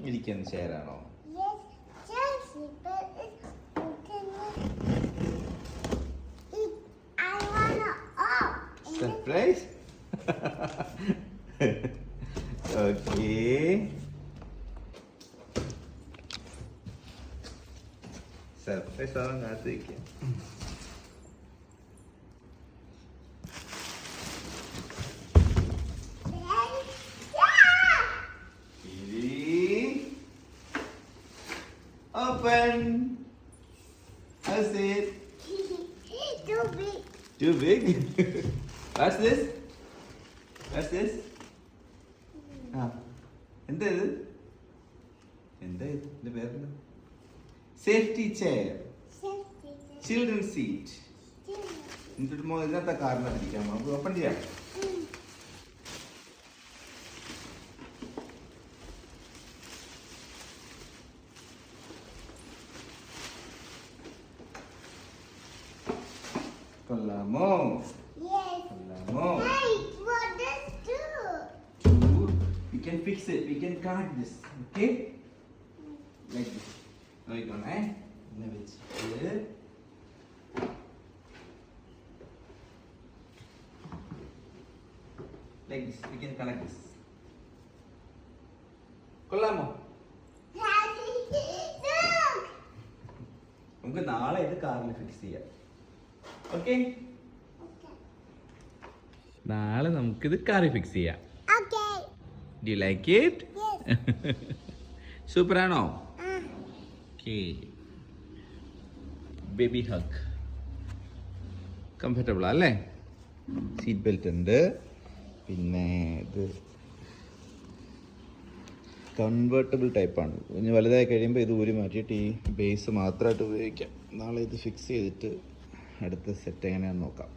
ഇരിക്കുന്ന ചെയറാണോ? Surprise. Okay, surprise ആവാൻ കാത്തിരിക്കാം. Open. How's it? Too big. Too big? What's this? What's this? എന്താ ഇത്? എന്താ ഇതിന്റെ പേരെന്താ? Safety chair, children seat. എന്നിട്ട് ഇതിനകത്ത കാറിനകത്തിരിക്കാം. നമുക്ക് ഓപ്പൺ ചെയ്യാം. കൊള്ളാമോ? കൊള്ളാമോ? We can fix it. We can connect this. Okay? Like this. നോക്കിക്കോണേ. ഇങ്ങനെ വെച്ചിട്ട് like this. We can connect this. കൊള്ളാമോ? നമുക്ക് നാളെ ഇത് കാറിൽ ഫിക്സ് ചെയ്യാം. ഓക്കെ, നാളെ നമുക്കിത് കാറിൽ ഫിക്സ് ചെയ്യാം. Do you like it? Super ആണോ? Okay, baby hug. കംഫർട്ടബിൾ അല്ലേ? സീറ്റ് ബെൽറ്റ് ഉണ്ട്. പിന്നെ ഇത് കൺവേർട്ടബിൾ ടൈപ്പാണ്. ഇനി വലുതായി കഴിയുമ്പോൾ ഇത് ഊരി മാറ്റിയിട്ട് ഈ ബേസ് മാത്രമായിട്ട് ഉപയോഗിക്കാം. നാളെ ഇത് ഫിക്സ് ചെയ്തിട്ട് അടുത്ത സെറ്റ് എങ്ങനെയാണെന്ന് നോക്കാം.